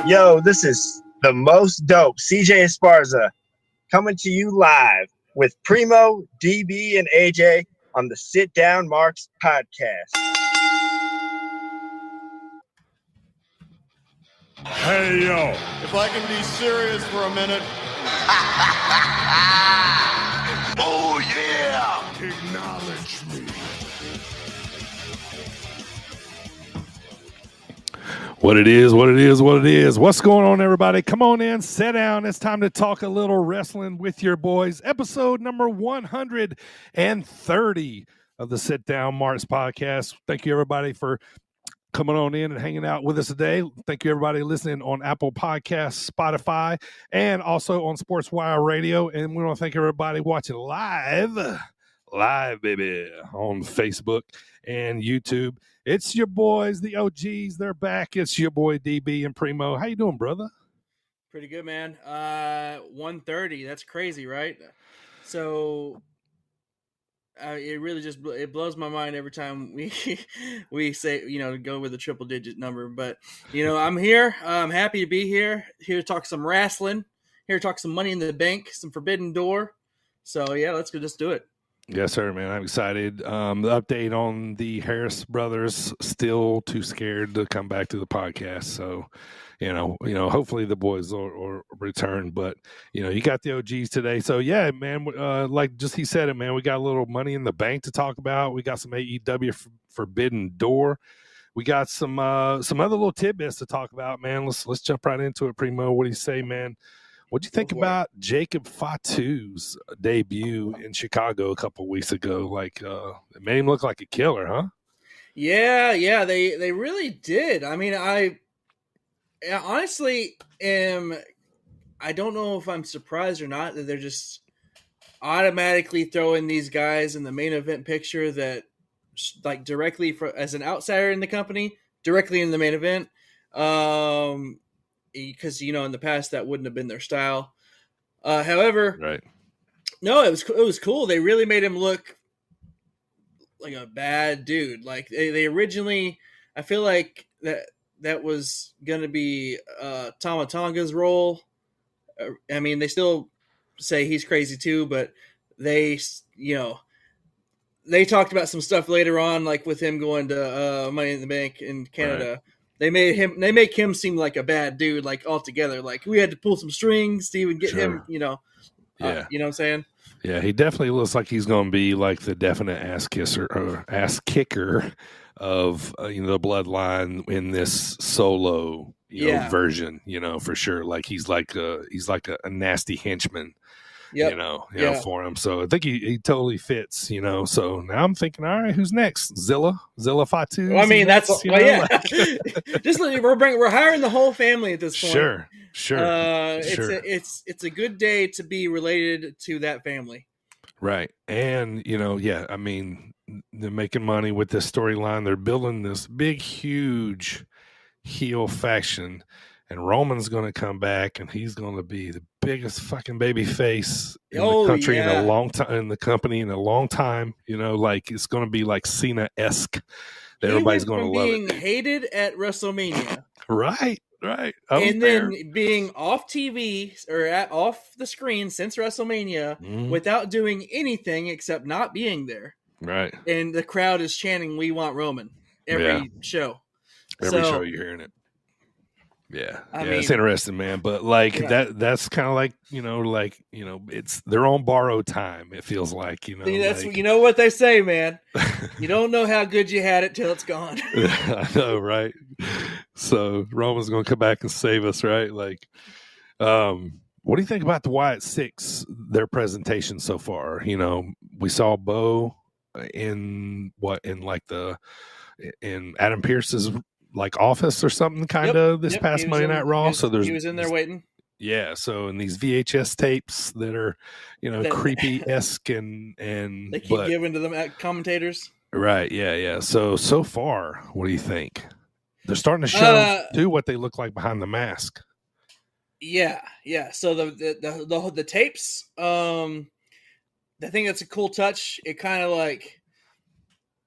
Yo, this is the most dope CJ Esparza coming to you live with Primo, DB, and AJ on the Sit Down Marks podcast. Hey, yo. If I can be serious for a minute. Oh, yeah. Acknowledge me. What it is. What's going on, everybody? Come on in, sit down. It's time to talk a little wrestling with your boys. Episode number 130 of the Sit Down Marks podcast. Thank you, everybody, for coming on in and hanging out with us today. Thank you, everybody, listening on Apple Podcasts, Spotify, and also on SportzWire Radio. And we want to thank everybody watching live, baby, on Facebook and YouTube. It's your boys, the OGs. They're back. It's your boy, DB and Primo. How you doing, brother? Pretty good, man. 130. That's crazy, right? So it really just blows my mind every time we say, go with a triple digit number. But, I'm here. I'm happy to be here to talk some wrestling, here to talk some Money in the Bank, some Forbidden Door. So, yeah, let's just do it. Yes, sir, man. I'm excited. The update on the Harris brothers, still too scared to come back to the podcast. So, hopefully the boys will return. But, you got the OGs today. So, yeah, man, he said it, man, we got a little Money in the Bank to talk about. We got some AEW Forbidden Door. We got some other little tidbits to talk about, man. Let's jump right into it, Primo. What do you say, man? What'd you think about Jacob Fatu's debut in Chicago a couple weeks ago? It made him look like a killer, huh? Yeah, they really did. I mean, I honestly I don't know if I'm surprised or not that they're just automatically throwing these guys in the main event picture that, like, directly as an outsider in the company, directly in the main event. Because in the past that wouldn't have been their style. However, right? No, it was cool. They really made him look like a bad dude. Like they originally, I feel like that was gonna be Tama Tonga's role. I mean, they still say he's crazy too, but they talked about some stuff later on, like with him going to Money in the Bank in Canada. Right. They make him seem like a bad dude, like altogether. Like we had to pull some strings to even get him, Yeah. You know what I'm saying? Yeah, he definitely looks like he's going to be like the definite ass kicker of the bloodline in this solo version. For sure. Like he's like a nasty henchman. Yep. For him. So I think he totally fits, So now I'm thinking, all right, who's next? Zilla Fatu. Well, I mean, just we're hiring the whole family at this point. Sure. It's a good day to be related to that family. Right. And, I mean, they're making money with this storyline. They're building this big, huge heel faction. And Roman's going to come back, and he's going to be the biggest fucking baby face in the country in a long time, in the company in a long time. It's going to be like Cena-esque. Everybody's going to love it. Being hated at WrestleMania, right, and then being off TV or off the screen since WrestleMania without doing anything except not being there. Right, and the crowd is chanting, "We want Roman" every show. Every show you're hearing it. Yeah, I mean, it's interesting, man. But that's kind of like it's they're on borrowed time. It feels like that's what they say, man. You don't know how good you had it till it's gone. I know, right? So Roman's going to come back and save us, right? Like, what do you think about the Wyatt Six? Their presentation so far. We saw Bo in Adam Pearce's office or something this past Monday Night Raw. He was in there waiting. Yeah. So in these VHS tapes that are, creepy-esque and they keep giving to them commentators. Right. Yeah. So far, what do you think? They're starting to show what they look like behind the mask. Yeah. So the tapes, I think that's a cool touch. It kind of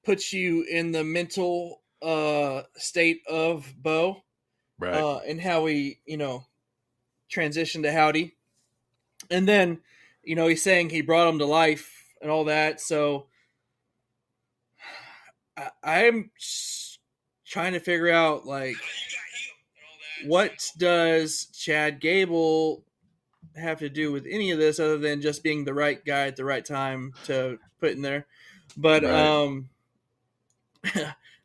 puts you in the mental state of Bo Right. and how he, transitioned to Howdy. And then, he's saying he brought him to life and all that. So I'm trying to figure out, like, what does Chad Gable have to do with any of this other than just being the right guy at the right time to put in there. But Right.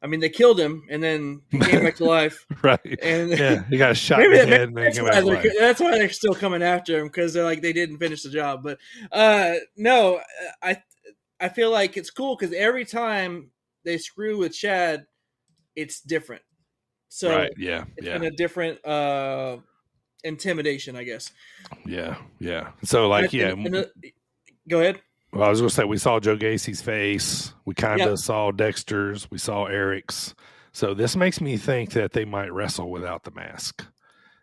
I mean, they killed him and then he came back to life. Right. And Yeah, he got shot in the head and then came back to life. That's why they're still coming after him, because they're like, they didn't finish the job. But no, I feel like it's cool because every time they screw with Chad, it's different. So right. Yeah. it's Yeah. been a different intimidation, I guess. Yeah. Yeah. So like, yeah. Go ahead. Well, I was going to say, we saw Joe Gacy's face. We kind of Yep. saw Dexter's. We saw Eric's. So this makes me think that they might wrestle without the mask.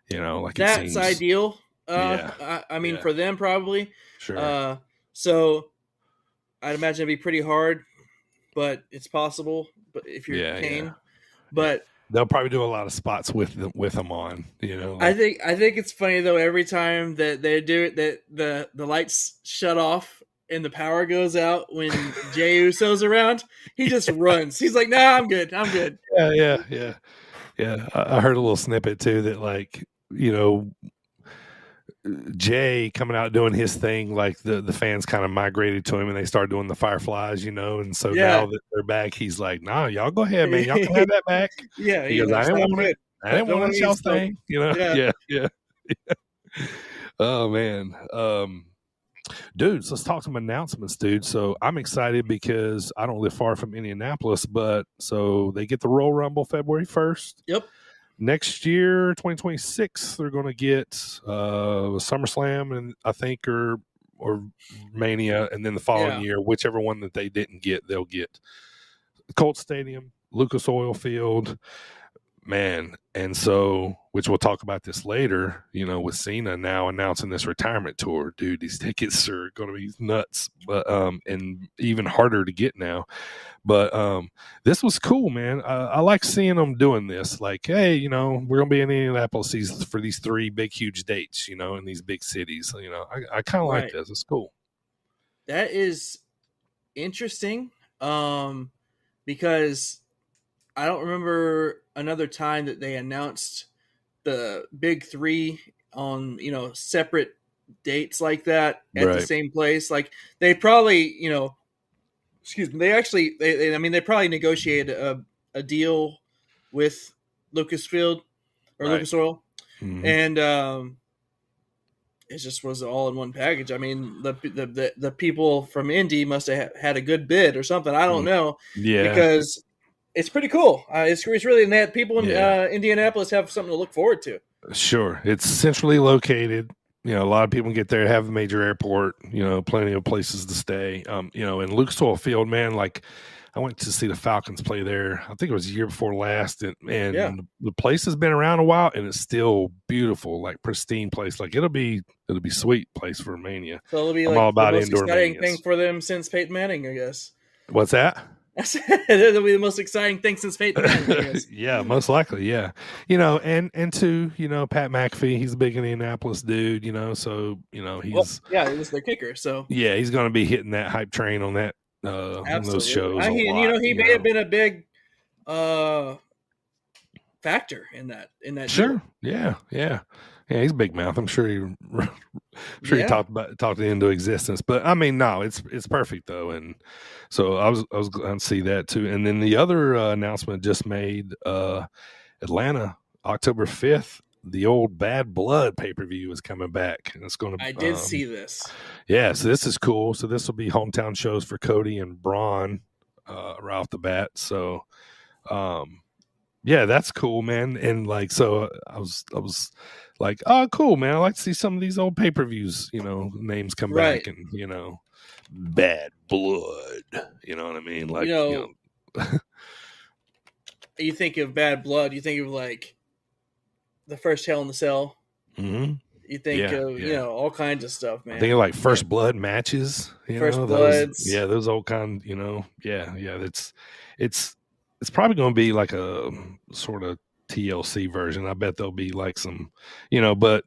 Like That's it seems ideal. Yeah. I mean, Yeah. for them probably. Sure. So I'd imagine it'd be pretty hard, but it's possible. But if you're Kane, Yeah. but they'll probably do a lot of spots with them on. I think it's funny though. Every time that they do it, that the lights shut off and the power goes out when Jey Uso's around, he just runs. He's like, "Nah, I'm good. I'm good." Yeah. I heard a little snippet too that, like, Jay coming out doing his thing, like the fans kind of migrated to him and they started doing the Fireflies, and so now that they're back, he's like, "Nah, y'all go ahead, man. Y'all can have that back." Yeah, he goes, "I didn't want it. I didn't want it, y'all's thing." Yeah. Oh man. Dudes, let's talk some announcements, dude. So I'm excited because I don't live far from Indianapolis, but so they get the Royal Rumble February 1st. Yep. Next year, 2026, they're going to get SummerSlam, and I think or Mania, and then the following year, whichever one that they didn't get, they'll get Colt Stadium, Lucas Oil Field, man. And so, which we'll talk about this later, with Cena now announcing this retirement tour, dude, these tickets are going to be nuts, but and even harder to get now. But this was cool, man. I like seeing them doing this. Like, hey, we're going to be in Indianapolis for these 3 big, huge dates, in these big cities. I kind of like this. It's cool. That is interesting, because I don't remember another time that they announced the big 3 on, separate dates like that at the same place. Like, they probably, excuse me, they probably negotiated a deal with Lucasfilm or Lucas Oil, and it just was all in one package. I mean, the people from Indy must have had a good bid or something. I don't know, because it's pretty cool. It's really neat. People in Indianapolis have something to look forward to. Sure, it's centrally located. A lot of people get there, have a major airport, plenty of places to stay. In Lucas Oil Field, man, like, I went to see the Falcons play there. I think it was the year before last. And the place has been around a while and it's still beautiful, like pristine place. Like, it'll be sweet place for Mania. So it'll be I'm like all about the most indoor exciting Manias. thing for them since Peyton Manning, I guess. What's that? It'll be the most exciting thing since Peyton Manning, I guess. Yeah, most likely, yeah. And to, Pat McAfee, he's a big Indianapolis dude, so, he's... Well, he was their kicker, so... Yeah, he's going to be hitting that hype train on that, on those shows he may have been a big factor in that Sure. Deal. Yeah, he's big mouth. I'm sure he talked it into existence. But I mean, no, it's perfect though. And so I was glad to see that too. And then the other announcement just made, Atlanta, October 5th, the old Bad Blood pay-per-view is coming back, and it's going to. I did see this. Yeah, so this is cool. So this will be hometown shows for Cody and Braun right off the bat. So, yeah, that's cool, man. And like, so I was like, oh, cool, man. I like to see some of these old pay-per-views, names come back, and Bad Blood. You know what I mean? Like, you think of Bad Blood, you think of like the first Hell in the Cell. Mm-hmm. You think of all kinds of stuff, man. I think of like First Blood matches. First Bloods. Those old kind. It's probably going to be like a sort of TLC version. I bet there'll be like some, but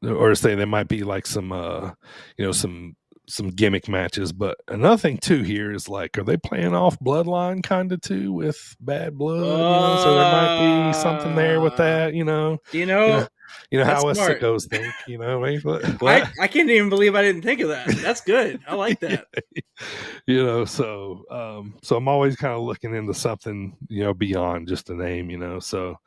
or say there might be like some some gimmick matches. But another thing too here is like, are they playing off Bloodline kind of too with Bad Blood? So there might be something there with that. You You know, know that's how us smart. sickos think. What? I can't even believe I didn't think of that. That's good. I like that. So I'm always kind of looking into something beyond just a name. So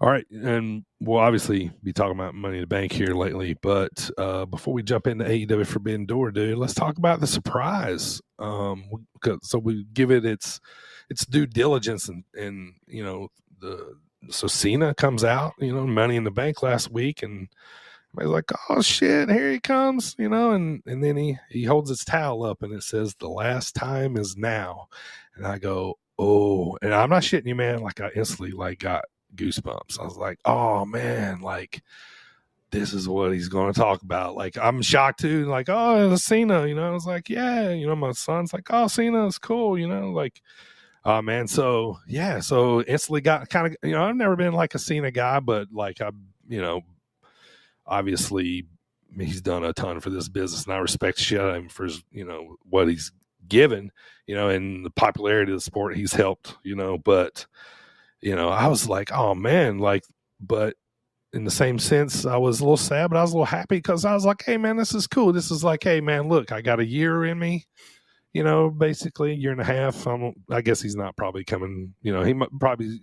all right, and we'll obviously be talking about Money in the Bank here lately, but before we jump into AEW Forbidden Door, dude, let's talk about the surprise. So we give it its due diligence, and so Cena comes out, Money in the Bank last week, and everybody's like, oh shit, here he comes, and then he holds his towel up and it says the last time is now, and I go, oh, and I'm not shitting you, man. Like I instantly got goosebumps. I was like, oh man, like this is what he's going to talk about. Like I'm shocked too. Like, oh, it's Cena. I was like, yeah. My son's like, oh, Cena is cool. Like, oh man. So yeah. So instantly got kind of. I've never been like a Cena guy, but like I, obviously he's done a ton for this business, and I respect shit out of him for what he's given, and the popularity of the sport he's helped, but I was like, oh man, like, but in the same sense, I was a little sad, but I was a little happy because I was like, hey man, this is cool. This is like, hey man, look, I got a year in me, basically a year and a half. I guess he's not probably coming, he probably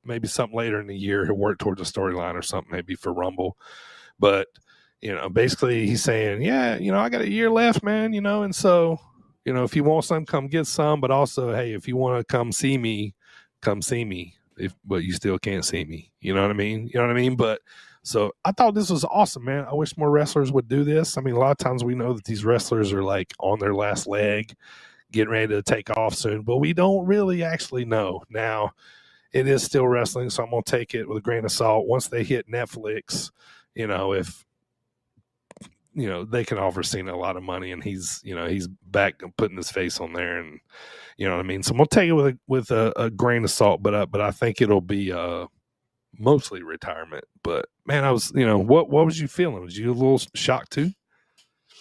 maybe something later in the year he'll work towards a storyline or something, maybe for Rumble, but basically he's saying, yeah, I got a year left, man, and so if you want some, come get some. But also, hey, if you want to come see me. But you still can't see me. You know what I mean? But so I thought this was awesome, man. I wish more wrestlers would do this. I mean, a lot of times we know that these wrestlers are like on their last leg, getting ready to take off soon, but we don't really actually know. Now, it is still wrestling, so I'm going to take it with a grain of salt. Once they hit Netflix, if they can offer Cena a lot of money, and he's back putting his face on there, and you know what I mean. So I'm gonna take it with a grain of salt, but I think it'll be mostly retirement. But man, I was what was you feeling? Was you a little shocked too?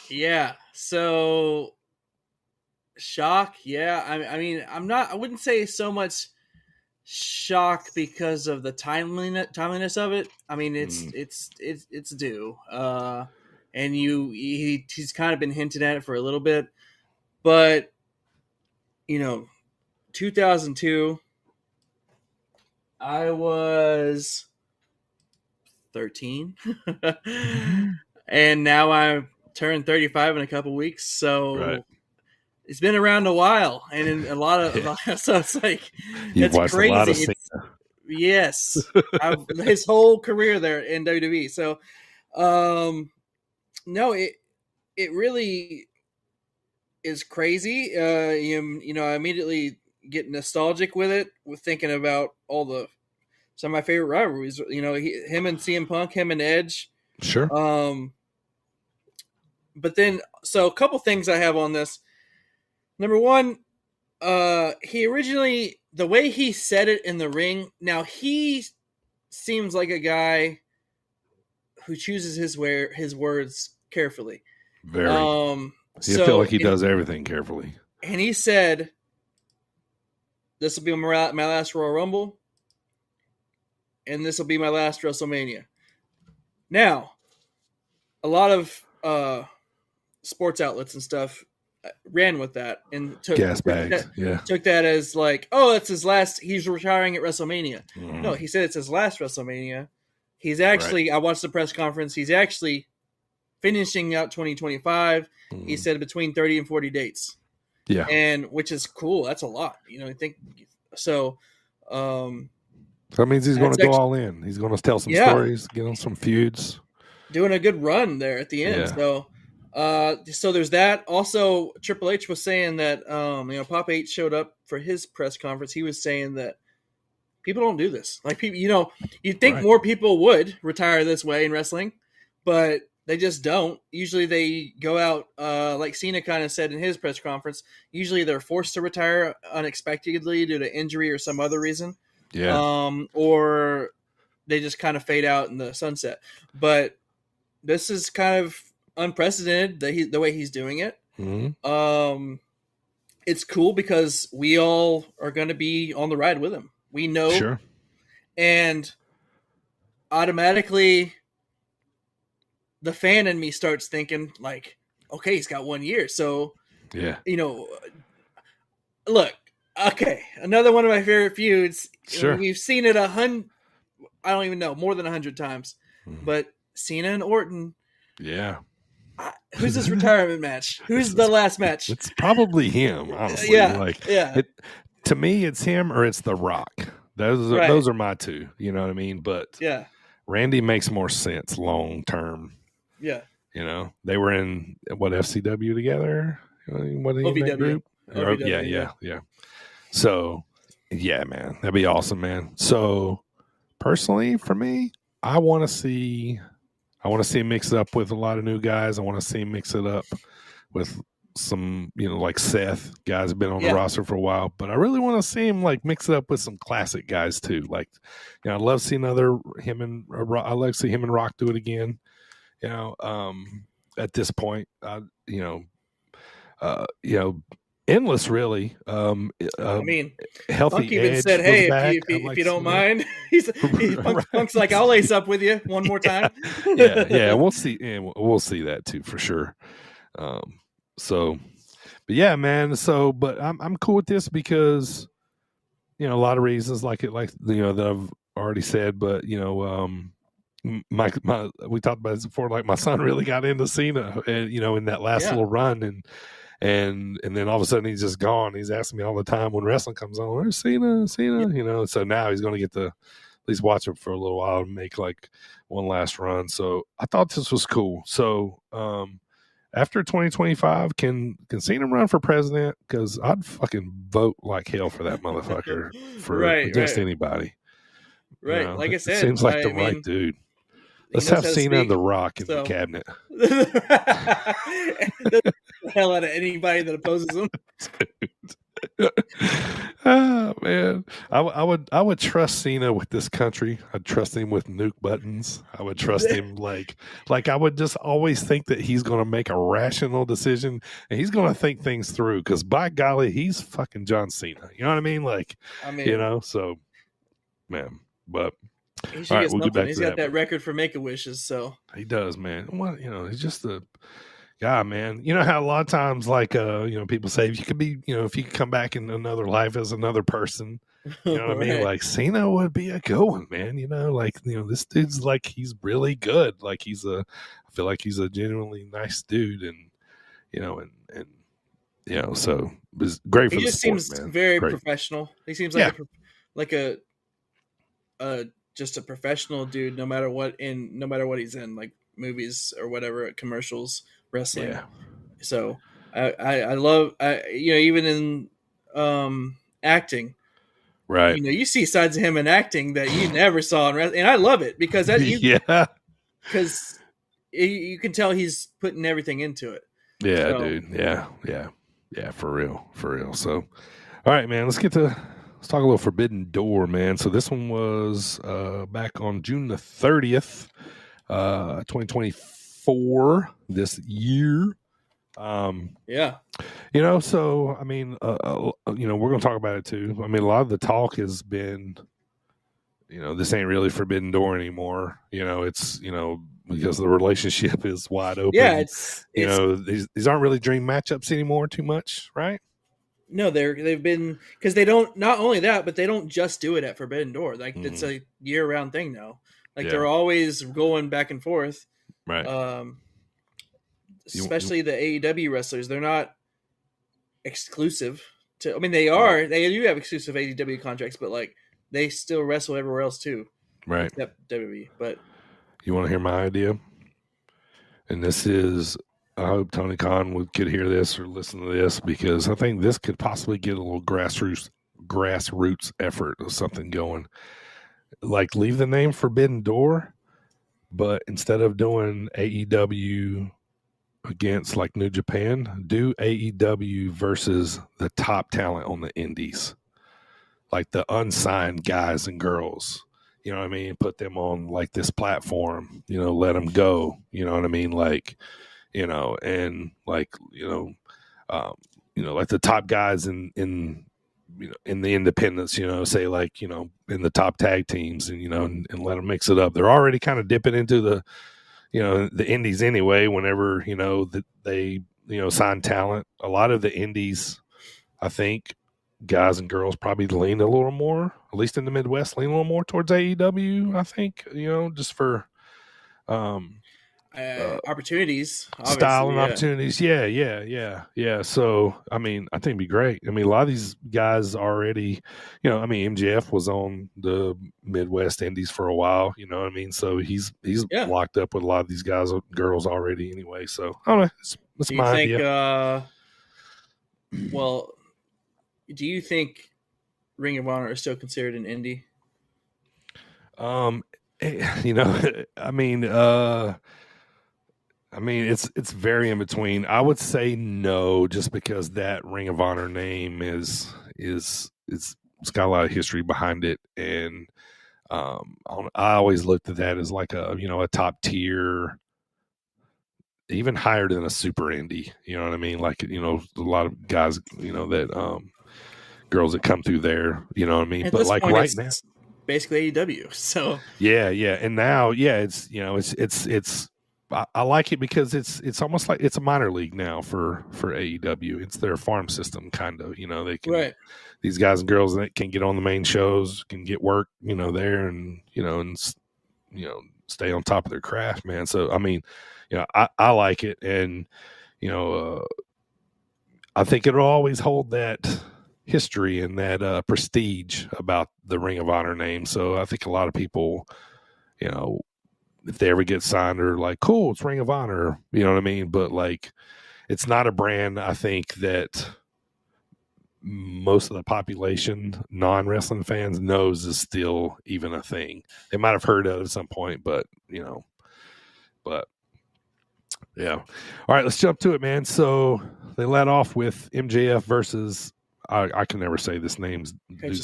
Yeah. So shock. Yeah. I mean, I wouldn't say so much shock because of the timeliness of it. I mean, it's due. And he's kind of been hinted at it for a little bit, but 2002, I was 13, and now I turned 35 in a couple weeks. So It's been around a while, and in a lot of so it's like it's crazy. Yes, his whole career there in WWE. So, no, it really is crazy. I immediately get nostalgic with it, with thinking about some of my favorite rivalries. Him and CM Punk, him and Edge. Sure. But then, so a couple things I have on this. Number one, he originally, the way he said it in the ring. Now he seems like a guy who chooses his words carefully. Very. I feel like he does everything carefully. And he said, "This will be my last Royal Rumble, and this will be my last WrestleMania." Now, a lot of sports outlets and stuff ran with that and took that as like, oh, it's his last. He's retiring at WrestleMania. Mm-hmm. No, he said it's his last WrestleMania. He's actually. I watched the press conference. He's actually finishing out 2025. Mm-hmm. He said between 30 and 40 dates. Yeah, and which is cool. That's a lot. I think so. That means he's going to go all in. He's going to tell some stories, get on some feuds, doing a good run there at the end. Yeah. So there's that. Also, Triple H was saying that Pop H showed up for his press conference. He was saying that people don't do this. Like people, you'd think more people would retire this way in wrestling, but They just don't. Usually they go out, like Cena kind of said in his press conference, usually they're forced to retire unexpectedly due to injury or some other reason. Yeah. Or they just kind of fade out in the sunset. But this is kind of unprecedented, the way he's doing it. Mm-hmm. It's cool because we all are going to be on the ride with him. We know. Sure. And automatically the fan in me starts thinking like, okay, he's got 1 year. So, yeah, look, okay. Another one of my favorite feuds. Sure. We've seen it I don't even know, more than 100 times, but Cena and Orton. Yeah. Who's this retirement match? Who's the last match? It's probably him, honestly. Yeah. To me, it's him or it's The Rock. Those are my two. You know what I mean? But yeah, Randy makes more sense long term. Yeah. They were in FCW together. What OVW. Group? OVW, yeah. So, yeah, man, that'd be awesome, man. So, personally, for me, I want to see him mix it up with a lot of new guys. I want to see him mix it up with some, like Seth, guys have been on the roster for a while, but I really want to see him like mix it up with some classic guys too. Like, I'd love to see I'd like to see him and Rock do it again. At this point, endless really. I mean, Healthy Punk even Edge said, "Hey, if you don't mind," Punk's like, "I'll lace up with you one more time." yeah, we'll see, and we'll see that too for sure. But yeah, man. So, but I'm cool with this because a lot of reasons, that I've already said, but my we talked about this before. Like my son really got into Cena, and in that last little run, and then all of a sudden he's just gone. He's asking me all the time when wrestling comes on, "Where's Cena?" So now he's going to get to at least watch him for a little while and make like one last run. So I thought this was cool. So after 2025, can Cena run for president? Because I'd fucking vote like hell for that motherfucker against anybody. Right, like I said, seems like the right dude. Let's have Cena and The Rock in the cabinet. The hell out of anybody that opposes him. Oh man, I would trust Cena with this country. I'd trust him with nuke buttons. I would trust him like I would just always think that he's going to make a rational decision and he's going to think things through. Because by golly, he's fucking John Cena. You know what I mean? So man, but. He should get something. He's got that record for Make-A-Wishes, so he does, man. Well, he's just a guy, man. You know how a lot of times, people say if you could come back in another life as another person, you know what I mean? Like Cena would be a good one, man. This dude's like he's really good. Like I feel like he's a genuinely nice dude, and so it's great for the sport, man. He just seems very professional. He seems like a just a professional dude, no matter what he's in, like movies or whatever, commercials, wrestling. Yeah. So I love, even in acting, right? You see sides of him in acting that you never saw in wrestling, and I love it because because you can tell he's putting everything into it. Yeah, dude. Yeah, for real. So, all right, man, let's talk a little Forbidden Door, man. So this one was back on June the 30th, 2024, this year. So, I mean, we're going to talk about it too. I mean, a lot of the talk has been, this ain't really Forbidden Door anymore. It's, because the relationship is wide open. Yeah, these aren't really dream matchups anymore too much, right? No, they've been, because they don't, not only that, but they don't just do it at Forbidden Door. Like it's a year-round thing now. Like they're always going back and forth. Right. Especially the AEW wrestlers, they're not exclusive to. I mean, they are. They do have exclusive AEW contracts, but like they still wrestle everywhere else too. Right. Except WWE. But you want to hear my idea? And this is. I hope Tony Khan could hear this or listen to this because I think this could possibly get a little grassroots effort or something going. Like leave the name Forbidden Door but instead of doing AEW against like New Japan, do AEW versus the top talent on the indies, like the unsigned guys and girls. You know what I mean? Put them on like this platform, let them go. You know what I mean? Like, and like, like the top guys in the independents, say like, in the top tag teams and let them mix it up. They're already kind of dipping into the indies anyway, whenever, that they, sign talent. A lot of the indies, I think, guys and girls probably lean a little more, at least in the Midwest, lean a little more towards AEW, I think, just for opportunities, style and yeah. opportunities. Yeah. So, I mean, I think it'd be great. I mean, a lot of these guys already, MJF was on the Midwest Indies for a while, you know what I mean? So he's locked up with a lot of these guys, girls already anyway. So, I don't know. It's my idea. Well, do you think Ring of Honor is still considered an indie? I mean, it's very in between. I would say no, just because that Ring of Honor name is it's got a lot of history behind it, and I always looked at that as like a top tier, even higher than a super indie. You know what I mean? Like a lot of guys, that girls that come through there. You know what I mean? At but like point, right now, basically AEW. So yeah, and now it's. I like it because it's almost like it's a minor league now for AEW. It's their farm system, kind of. They can these guys and girls that can get on the main shows, can get work, there, and stay on top of their craft, man. So I mean, I like it, and I think it'll always hold that history and that prestige about the Ring of Honor name. So I think a lot of people, if they ever get signed, are like, cool, it's Ring of Honor, you know what I mean? But like, it's not a brand, I think, that most of the population, non-wrestling fans, knows is still even a thing. They might have heard of it at some point, but yeah. All right, let's jump to it, man. So they let off with MJF versus, I can never say this dude's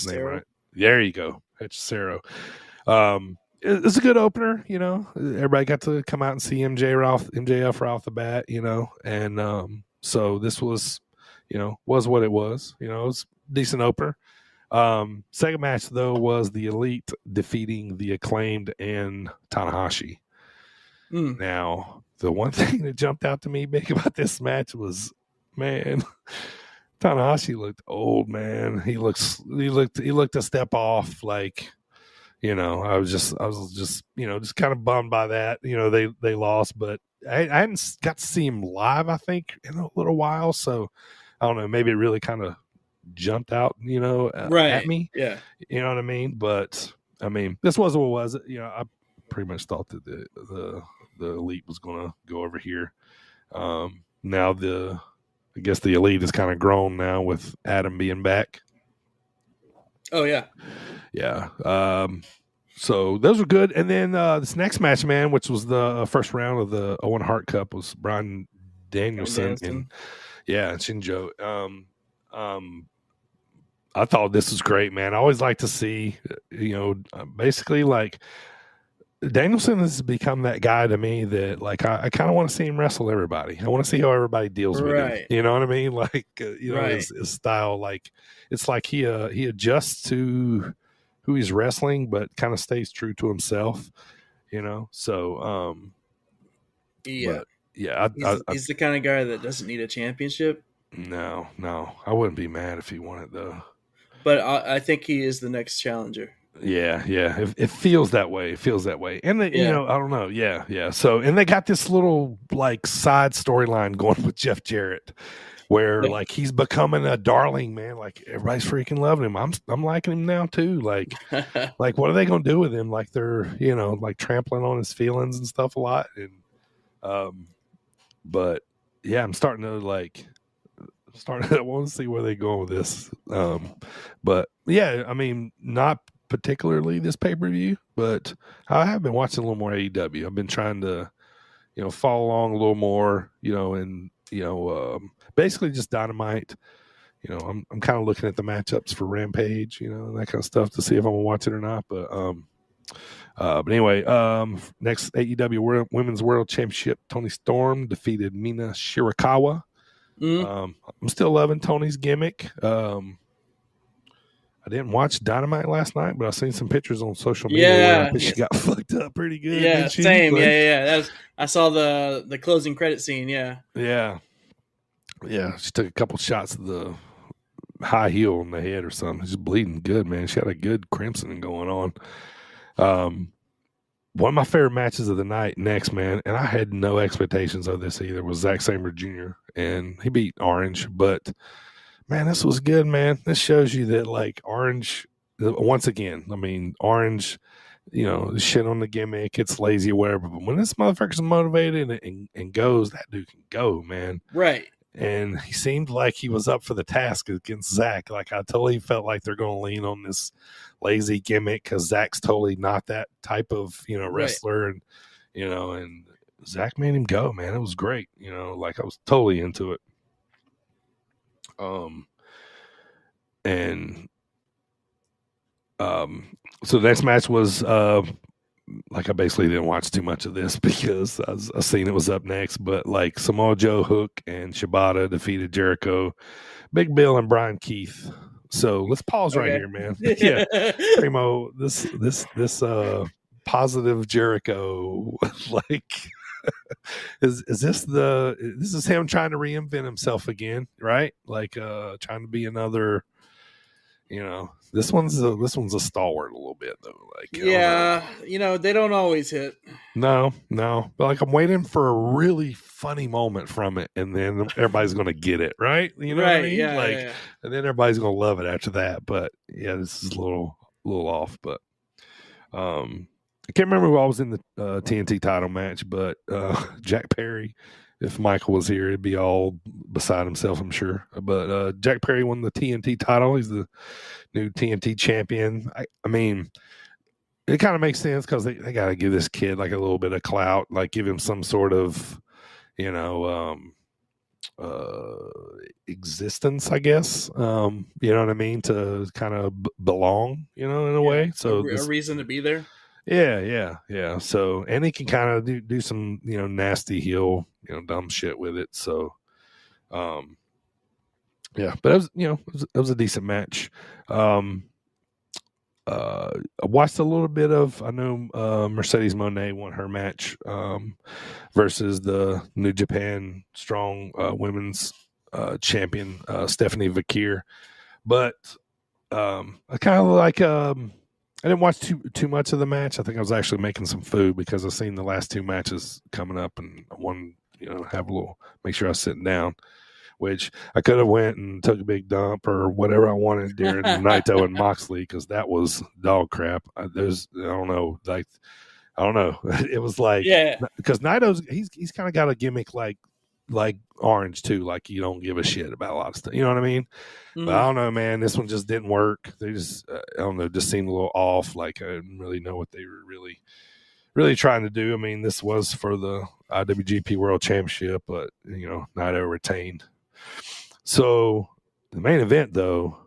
name right. There you go, Hechicero. It's a good opener, Everybody got to come out and see MJF right off the bat, and so this was, was what it was. It was a decent opener. Second match though was the Elite defeating the Acclaimed and Tanahashi. Now, the one thing that jumped out to me big about this match was, man, Tanahashi looked old, man. He looked a step off, like. I was just, just kind of bummed by that. They lost, but I hadn't got to see him live, I think, in a little while. So I don't know, maybe it really kind of jumped out, at me. Yeah. You know what I mean? But I mean, this was what it was. I pretty much thought that the Elite was going to go over here. Now I guess the Elite is kind of grown now with Adam being back. Oh yeah. Yeah. So those were good. And then this next match, man, which was the first round of the Owen Hart Cup, was Bryan Danielson and Shinjo. I thought this was great, man. I always like to see, basically like Danielson has become that guy to me that like I kind of want to see him wrestle everybody. I want to see how everybody deals with him. You know what I mean? Like his style, like it's like he adjusts to who he's wrestling, but kind of stays true to himself. So yeah, yeah. He's the kind of guy that doesn't need a championship. No, I wouldn't be mad if he won it though. But I think he is the next challenger. Yeah. It feels that way. And I don't know. Yeah. So, and they got this little like side storyline going with Jeff Jarrett, where like he's becoming a darling, man. Like everybody's freaking loving him. I'm liking him now too. Like, like what are they gonna do with him? Like they're like trampling on his feelings and stuff a lot. And but yeah, I'm starting to want to see where they go with this. But yeah, I mean, not particularly this pay-per-view, but I have been watching a little more AEW. I've been trying to, follow along a little more, and basically just Dynamite. I'm kind of looking at the matchups for Rampage, and that kind of stuff to see if I'm gonna watch it or not. But anyway, next AEW Women's World Championship, Toni Storm defeated Mina Shirakawa. I'm still loving Tony's gimmick. I didn't watch Dynamite last night, but I've seen some pictures on social media where I think she got fucked up pretty good. Yeah, she? Same. Yeah. I saw the closing credit scene. Yeah. She took a couple shots of the high heel on the head or something. She's bleeding good, man. She had a good crimson going on. One of my favorite matches of the night next, man, and I had no expectations of this either, was Zack Sabre Jr., and he beat Orange, but man, this was good, man. This shows you that, like, Orange, once again, I mean, Orange, shit on the gimmick, it's lazy or whatever, but when this motherfucker's motivated and goes, that dude can go, man. Right. And he seemed like he was up for the task against Zach. Like, I totally felt like they're going to lean on this lazy gimmick because Zach's totally not that type of, wrestler. Right. And Zach made him go, man. It was great. Like, I was totally into it. So the next match was, like, I basically didn't watch too much of this because I seen it was up next, but like Samoa Joe, Hook, and Shibata defeated Jericho, Big Bill, and Brian Keith. So let's pause right here, man. Yeah, Primo, this positive Jericho, like, is this him trying to reinvent himself again, right? Like, trying to be another. This one's a stalwart a little bit though. Like, they don't always hit. No, but like, I'm waiting for a really funny moment from it, and then everybody's gonna get it, right? You know what I mean? Yeah, like, yeah. And then everybody's gonna love it after that. But yeah, this is a little off. But I can't remember who I was in the TNT title match, but Jack Perry. If Michael was here, it'd be all beside himself, I'm sure. But Jack Perry won the TNT title. He's the new TNT champion. I mean, it kind of makes sense because they got to give this kid like a little bit of clout, like give him some sort of, existence, I guess. You know what I mean? To kind of belong, in a way. So a reason to be there. Yeah. So, and he can kind of do some, nasty heel, dumb shit with it. So, yeah, but it was a decent match. I watched a little bit of, I know Mercedes Moné won her match versus the New Japan Strong Women's champion, Stephanie Vakir. But I kind of like, I didn't watch too much of the match. I think I was actually making some food because I've seen the last two matches coming up, and I wanted, have a little, make sure I was sitting down, which I could have went and took a big dump or whatever I wanted during Naito and Moxley because that was dog crap. I don't know. It was like, because Naito's he's kind of got a gimmick like Orange too, like you don't give a shit about a lot of stuff. You know what I mean? Mm-hmm. But I don't know, man. This one just didn't work. They just, I don't know, just seemed a little off. Like I didn't really know what they were really trying to do. I mean, this was for the IWGP World Championship, but Naito retained. So the main event, though,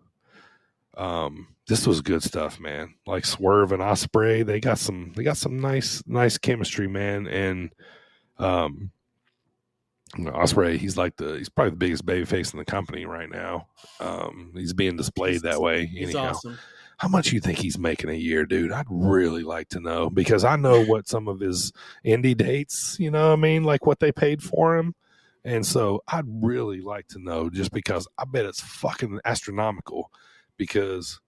this was good stuff, man. Like Swerve and Ospreay, they got some nice chemistry, man. And Ospreay, he's probably the biggest babyface in the company right now. He's being displayed that way. He's anyhow. Awesome. How much you think he's making a year, dude? I'd really like to know because I know what some of his indie dates, like what they paid for him. And so I'd really like to know just because I bet it's fucking astronomical because,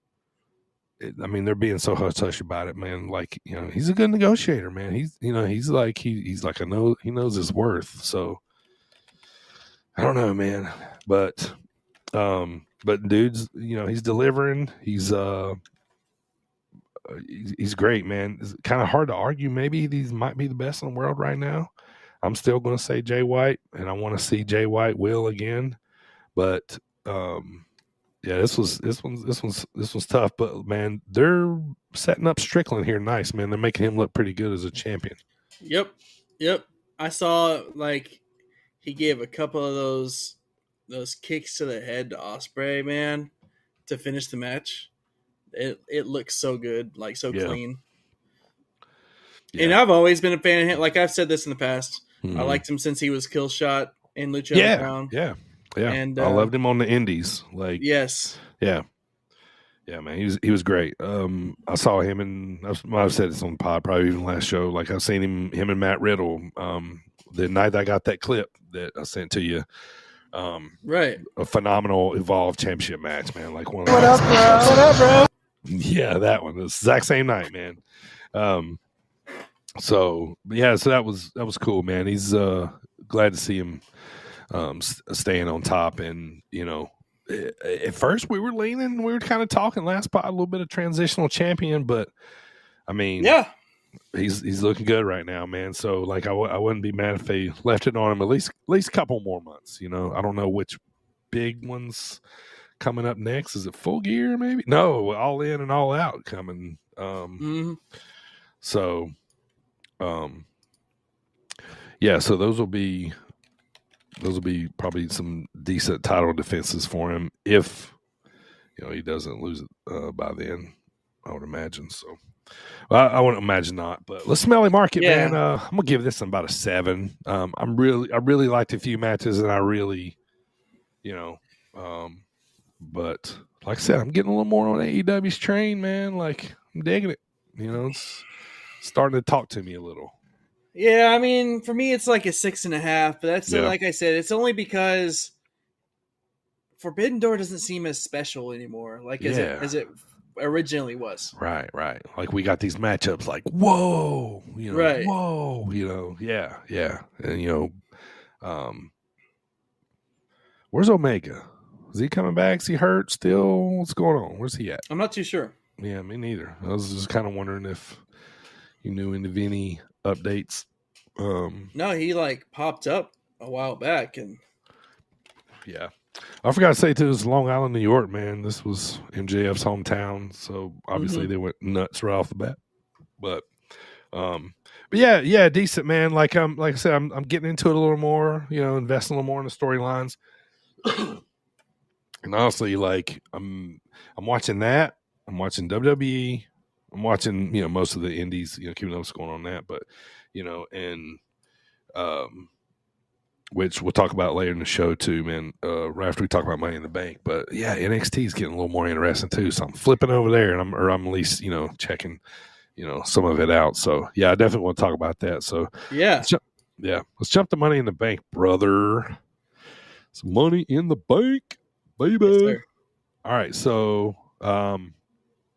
they're being so hush-hush about it, man. Like, he's a good negotiator, man. He's like he knows his worth. So I don't know, man. But dude's, he's delivering. He's great, man. It's kind of hard to argue. Maybe these might be the best in the world right now. I'm still going to say Jay White, and I want to see Jay White will again. But, This one's tough, but man, they're setting up Strickland here nice, man. They're making him look pretty good as a champion. Yep. I saw like he gave a couple of those kicks to the head to Ospreay, man, to finish the match. It looks so good, like so clean. Yeah. And I've always been a fan of him. Like I've said this in the past. I liked him since he was Killshot in Lucha Underground. Yeah. And I loved him on the Indies. Like yes. Yeah, man, he was great. I saw him and I've said this on the pod, probably even last show. Like I've seen him and Matt Riddle. The night I got that clip that I sent to you. Right. A phenomenal Evolve Championship match, man. Like one. What up, bro? Yeah, that one. The exact same night, man. So that was cool, man. He's glad to see him staying on top, and at first we were kind of talking last pot a little bit of transitional champion, but I mean, he's looking good right now, man. So like I wouldn't be mad if they left it on him at least a couple more months. I don't know which big ones coming up next. Is it Full Gear maybe? No, All In and All Out coming. So so those will be probably some decent title defenses for him if he doesn't lose it by then, I would imagine. So I wouldn't imagine not, but let's smelly market, man. I'm gonna give this about a 7. I really liked a few matches, and I really but like I said, I'm getting a little more on AEW's train, man. Like I'm digging it. It's starting to talk to me a little. Yeah, I mean, for me, it's like a 6.5, but that's like I said, it's only because Forbidden Door doesn't seem as special anymore, like as it originally was. Right. Like we got these matchups, like whoa, right. Whoa, yeah, and where's Omega? Is he coming back? Is he hurt still? What's going on? Where's he at? I'm not too sure. Yeah, me neither. I was just kind of wondering if you knew any updates. No, he like popped up a while back, and I forgot to say too, it's Long Island, New York, man. This was MJF's hometown, so obviously they went nuts right off the bat. But yeah, decent, man. Like I said, I'm getting into it a little more, investing a little more in the storylines. And honestly, like I'm watching that. I'm watching WWE. I'm watching, most of the indies, keeping up what's going on that. But, and which we'll talk about later in the show too, man. Right after we talk about Money in the Bank. But yeah, NXT is getting a little more interesting too. So I'm flipping over there, and I'm at least, checking, some of it out. So yeah, I definitely want to talk about that. So let's jump to Money in the Bank, brother. Some Money in the Bank, baby. Yes, all right, so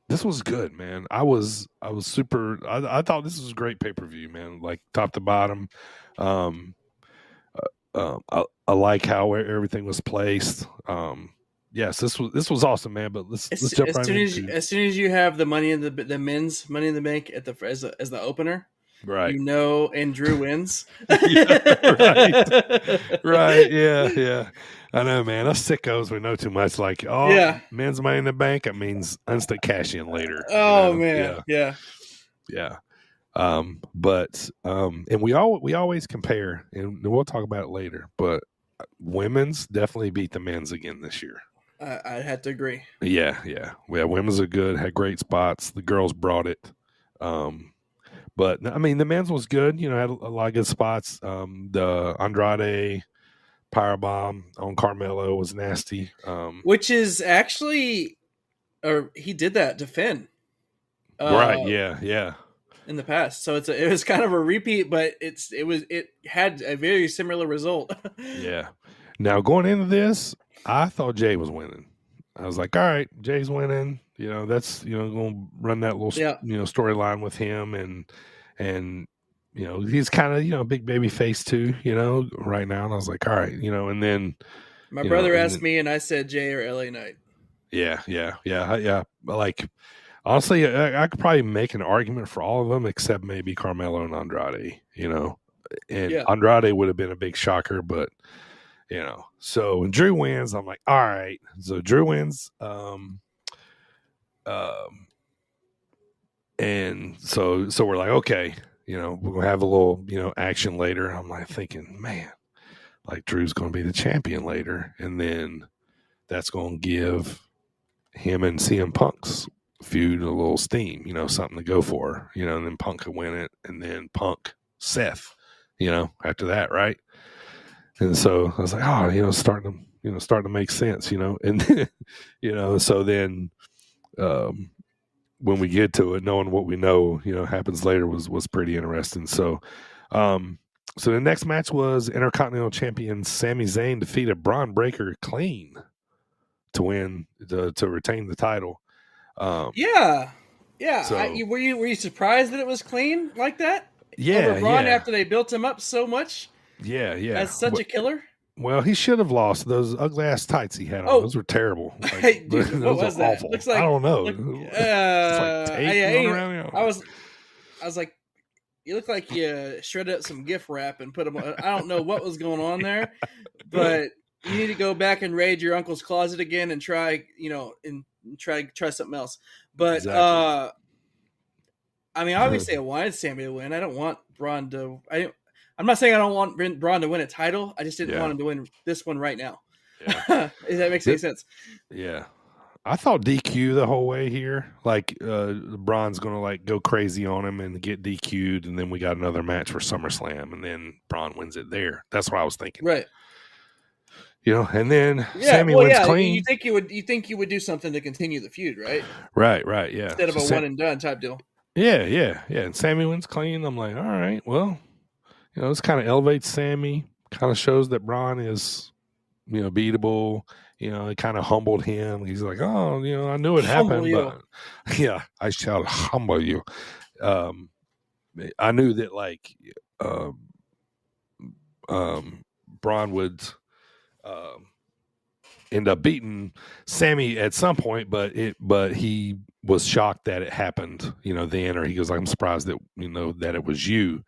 this was good, man. I was super. I thought this was a great pay-per-view, man. Like top to bottom. I like how everything was placed. Yes, this was awesome, man. But let's jump right into it. As soon as you have the the men's Money in the Bank at the as the opener, right? And Drew wins. Right. Yeah. I know, man. Us sickos, we know too much. Like, men's Money in the Bank. It means instant cash in later. Oh man, yeah. But we always compare, and we'll talk about it later. But women's definitely beat the men's again this year. I had to agree. Yeah. Women's are good. Had great spots. The girls brought it. But I mean, the men's was good. Had a lot of good spots. The Andrade powerbomb on Carmelo was nasty. Which is actually, or he did that to Finn. Right. Yeah. In the past, so it was kind of a repeat, but it had a very similar result. Yeah. Now going into this, I thought Jay was winning. I was like, all right, Jay's winning. That's going to run that little storyline with him, and he's kind of big baby face too. Right now, and I was like, all right, and then my brother asked me, and I said Jay or LA Knight. Yeah. Like. Honestly, I could probably make an argument for all of them except maybe Carmelo and Andrade, and Andrade would have been a big shocker, but So when Drew wins, I'm like, all right. So Drew wins. And so we're like, okay, we're gonna have a little, action later. I'm like thinking, man, like Drew's gonna be the champion later, and then that's gonna give him and CM Punk's feud a little steam, something to go for, and then Punk could win it, and then Punk Seth, after that, right? And so I was like, starting to make sense, and then, so then when we get to it, knowing what we know, happens later was pretty interesting. So, so the next match was Intercontinental Champion Sami Zayn defeated Braun Breaker clean to win to retain the title. Yeah. So, were you surprised that it was clean like that? Yeah, over Braun after they built him up so much. Yeah. As such a killer. Well, he should have lost those ugly ass tights he had on. Those were terrible. Like, dude, what was that? Awful. Looks like, I don't know. I was like, you look like you shredded up some gift wrap and put them on. I don't know what was going on there, but you need to go back and raid your uncle's closet again and try, and try something else. But exactly. I mean, obviously, I wanted Sami to win. I don't want Braun to. I'm not saying I don't want Braun to win a title. I just didn't want him to win this one right now. Yeah. If that makes any sense. Yeah. I thought DQ the whole way here. Like, Braun's going to, like, go crazy on him and get DQ'd, and then we got another match for SummerSlam, and then Braun wins it there. That's what I was thinking. Right. And then Sami wins clean. You think you would do something to continue the feud, right? Right, yeah. Instead of a one and done type deal. Yeah. And Sami wins clean. I'm like, all right, well, this kind of elevates Sami, kind of shows that Braun is, beatable. It kind of humbled him. He's like, oh, I knew it happened, but yeah, I shall humble you. I knew that, like, Braun would end up beating Sami at some point, but he was shocked that it happened, then, or he goes, I'm surprised that, that it was you.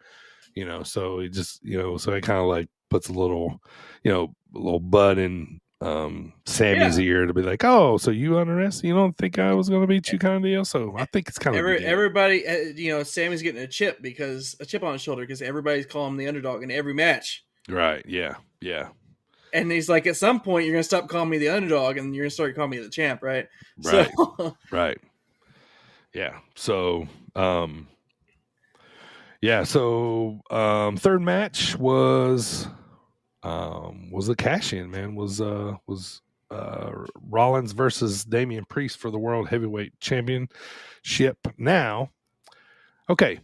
So it just, so it kind of like puts a little, little bud in Sammy's ear to be like, oh, so you underestimated? You don't think I was going to beat you, kind of deal? So I think it's kind of everybody, Sammy's getting a chip on his shoulder because everybody's calling him the underdog in every match. Right. Yeah. And he's like, at some point, you're going to stop calling me the underdog and you're going to start calling me the champ, right? Right. So, right. Yeah. So, So third match was a cash-in, man. Was Rollins versus Damian Priest for the World Heavyweight Championship. Now, okay,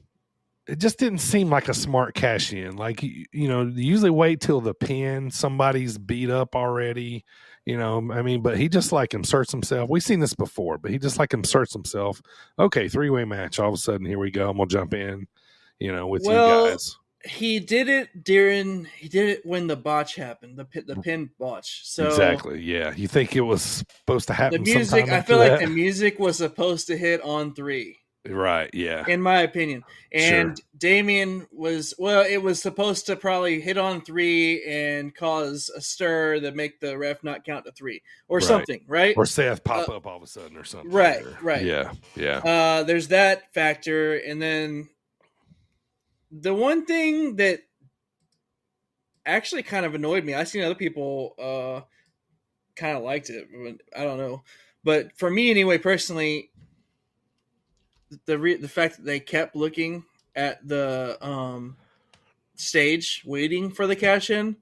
it just didn't seem like a smart cash-in. Like, usually wait till the pin, somebody's beat up already. But he just like inserts himself. We've seen this before, but he just like inserts himself. Okay, 3-way match. All of a sudden, here we go. I'm gonna jump in. With you guys. He did it when the botch happened, the pin botch. So exactly, yeah. You think it was supposed to happen? The music, I feel like the music was supposed to hit on 3. Right, yeah. In my opinion. And Damian it was supposed to probably hit on 3 and cause a stir that make the ref not count to 3 or something, right? Or Seth pop up all of a sudden or something. Right. Yeah. There's that factor, and then the one thing that actually kind of annoyed me, I've seen other people kind of liked it. I don't know. But for me anyway, personally, the fact that they kept looking at the stage waiting for the cash-in.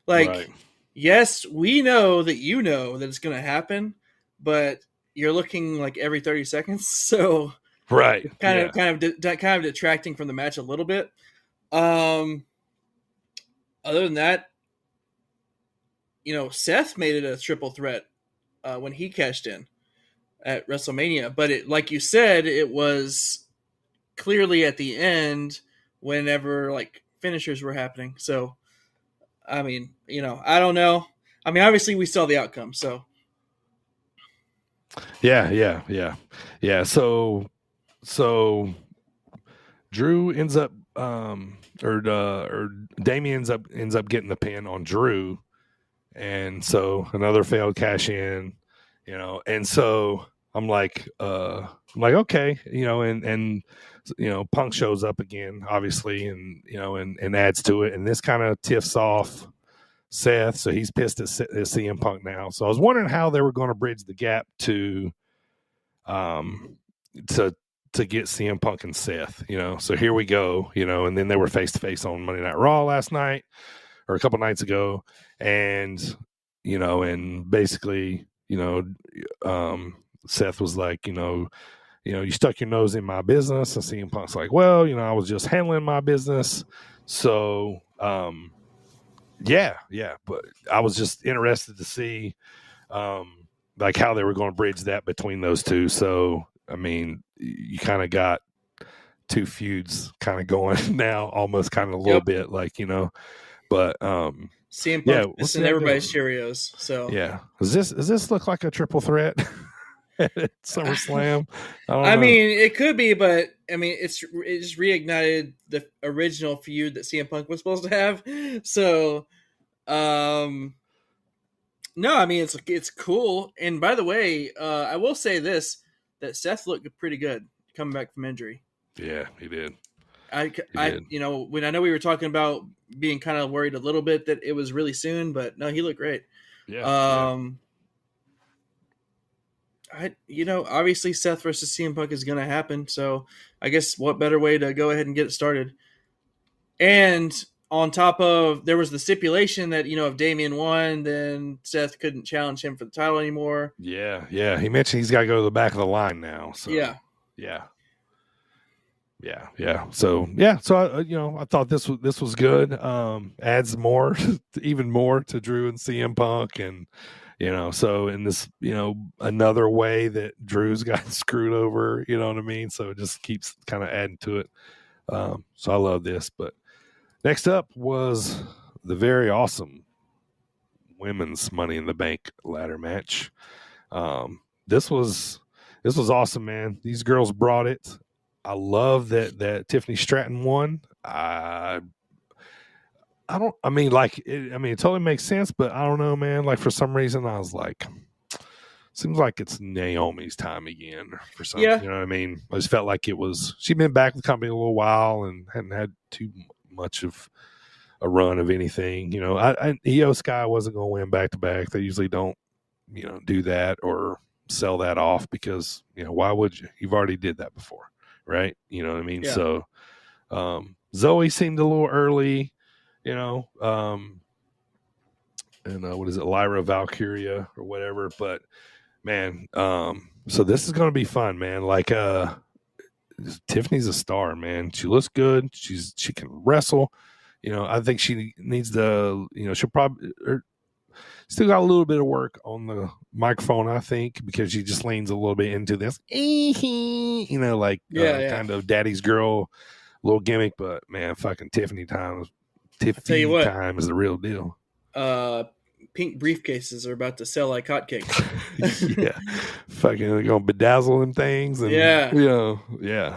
Like, yes, we know that that it's going to happen, but you're looking like every 30 seconds. So kind of detracting from the match a little bit. Other than that, Seth made it a triple threat when he cashed in at WrestleMania, but it, like you said, it was clearly at the end whenever like finishers were happening. So, I mean, I don't know. I mean, obviously we saw the outcome. So, yeah. So Drew ends up, or Damian ends up getting the pin on Drew, And so another failed cash in, and so I'm like, okay, and Punk shows up again, obviously, and and adds to it, and this kind of tiffs off Seth, so he's pissed at CM Punk now. So I was wondering how they were going to bridge the gap to get CM Punk and Seth, So here we go, and then they were face to face on Monday Night Raw last night or a couple nights ago, and and basically, Seth was like, you stuck your nose in my business, and CM Punk's like, well, I was just handling my business, so yeah, but I was just interested to see like how they were going to bridge that between those two. So I mean, you kind of got two feuds kind of going now, almost kind of a little bit, like, but CM Punk missing everybody's Cheerios. So yeah, does this look like a triple threat at SummerSlam? I mean, it could be, but I mean, it just reignited the original feud that CM Punk was supposed to have. So, no, I mean, it's cool. And by the way, I will say this, that Seth looked pretty good coming back from injury. Yeah, he did. When I know we were talking about being kind of worried a little bit that it was really soon, but no, he looked great. Yeah. Obviously Seth versus CM Punk is going to happen. So I guess what better way to go ahead and get it started? And on top of, there was the stipulation that, if Damian won, then Seth couldn't challenge him for the title anymore. Yeah. He mentioned he's got to go to the back of the line now. So yeah. So I thought this was good. Adds more, even more to Drew and CM Punk, and so in this, another way that Drew's got screwed over. You know what I mean? So it just keeps kind of adding to it. So I love this. But next up was the very awesome women's Money in the Bank ladder match. This was awesome, man. These girls brought it. I love that Tiffany Stratton won. It totally makes sense, but I don't know, man. Like, for some reason, I was like, seems like it's Naomi's time again for some. Yeah. You know what I mean? I just felt like she'd been back with the company a little while and hadn't had too much of a run of anything. Io Sky wasn't going to win back to back. They usually don't, do that or sell that off because, why would you? You've already did that before. Right. You know what I mean? Yeah. So, Zoe seemed a little early, and what is it? Lyra Valkyria or whatever, but man, so this is going to be fun, man. Like, Tiffany's a star, man. She looks good. She can wrestle, I think she needs to, she'll probably, still got a little bit of work on the microphone, I think, because she just leans a little bit into this, kind of daddy's girl little gimmick. But man, fucking Tiffany time is the real deal. Pink briefcases are about to sell like hotcakes. Yeah, fucking gonna bedazzle them things. And, yeah.